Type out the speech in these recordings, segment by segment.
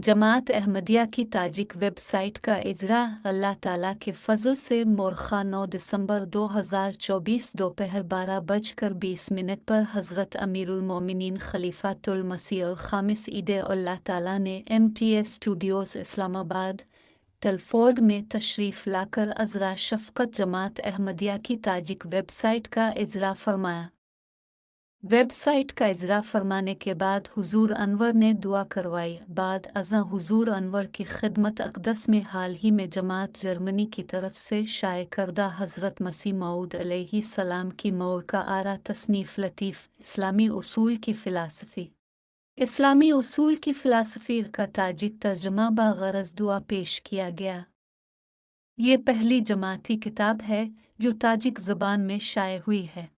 जमात अहमदिया की Tajik website का इजरा अल्लाह ताला के फजल से मोरखा 9 दिसंबर 2024 दोपहर 12:20 पर हज़रत अमीरुल मोमिनीन खलीफातुल मसीह खामिस ईद अल्लाह ताला ने MTS स्टूडियोज़ इस्लामाबाद टेलफोर्ड में तशरीफ़ लाकर अज़रा शफ़क़त जमात अहमदिया की ताजिक वेबसाइट का इजरा फरमाया। वेबसाइट का इजरा फरमाने के बाद हुजूर अनवर ने दुआ करवाई। बाद अज़ा हुजूर अनवर की खिदमत अक़दस में हाल ही में जमात जर्मनी की तरफ से शाये करदा हज़रत मसीह मऊद अलैहिस्सलाम की मौर का आरा तसनीफ़ लतीफ़ इस्लामी उसूल की फ़िलासफ़ी का ताजिक तर्जुमा बग़रज़ दुआ पेश किया गया। ये पहली जमाती किताब है जो ताजिक ज़बान में शाये हुई है।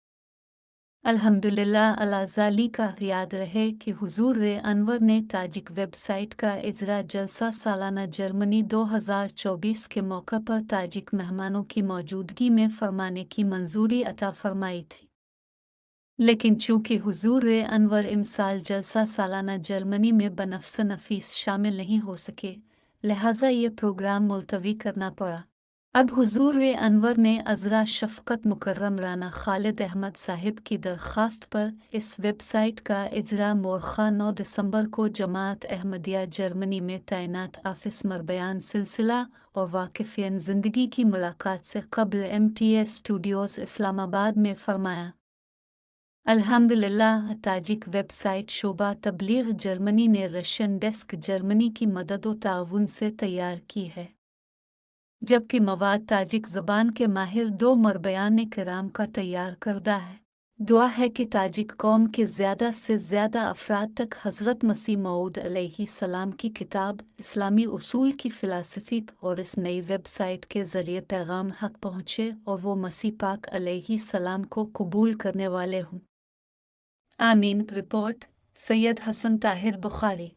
अल्हम्दुलिल्लाह अलाज़ाली का याद रहे कि हुजूर अनवर ने ताजिक वेबसाइट का इजरा जलसा सालाना जर्मनी 2024 के मौका पर ताजिक मेहमानों की मौजूदगी में फरमाने की मंजूरी अता फरमाई थी, लेकिन चूँकि हुजूर अनवर इमसाल जलसा सालाना जर्मनी में बनफ्स नफीस शामिल नहीं हो सके, लिहाजा ये प्रोग्राम मुलतवी करना पड़ा। अब हुजूर अनवर ने अज़रा शफ़क़त मुकर्रम राना खालिद अहमद साहिब की दरख्वास्त पर इस वेबसाइट का इजरा मोरखा 9 दिसंबर को जमात अहमदिया जर्मनी में तैनात आफिस मरबयान सिलसिला और वाक़िफ़ियन ज़िंदगी की मुलाकात से क़ब्ल MTS स्टूडियोज़ इस्लामाबाद में फरमाया। अल्हम्दुलिल्लाह ताजिक वेबसाइट शोबा तबलीग जर्मनी ने रशियन डेस्क जर्मनी की मदद व ताउन से तैयार की है, जबकि मवाद ताजिक ज़बान के माहिर 2 मरबयान किराम का तैयार करदा है। दुआ है कि ताजिक कौम के ज़्यादा से ज़्यादा अफराद तक हज़रत मसीह मऊद अलैहिस्सलाम की किताब इस्लामी उसूल की फ़िलासफ़ी और इस नई वेबसाइट के ज़रिए पैगाम हक़ पहुँचे और वो मसीह पाक अलैहिस्सलाम को कबूल करने वाले हों। आमीन। Report Syed Hasan Tahir Bukhari,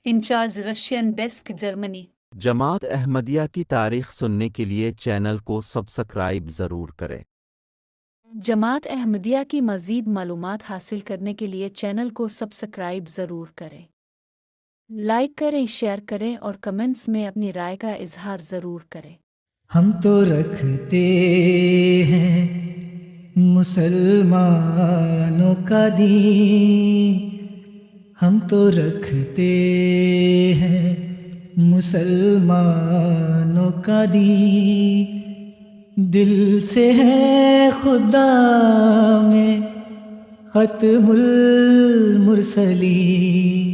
in charge Russian desk Germany. Jamaat Ahmadiyya की तारीख़ सुनने के लिए चैनल को सब्सक्राइब ज़रूर करें। जमात अहमदिया की मज़ीद मालूमात हासिल करने के लिए चैनल को सब्सक्राइब ज़रूर करें, लाइक करें, शेयर करें और कमेंट्स में अपनी राय का इजहार ज़रूर करें। हम तो रखते हैं मुसलमानों का दीन, हम तो रखते हैं मुसलमानों का दीन, दिल से है खुदा में खत्मुल मुरसलीन।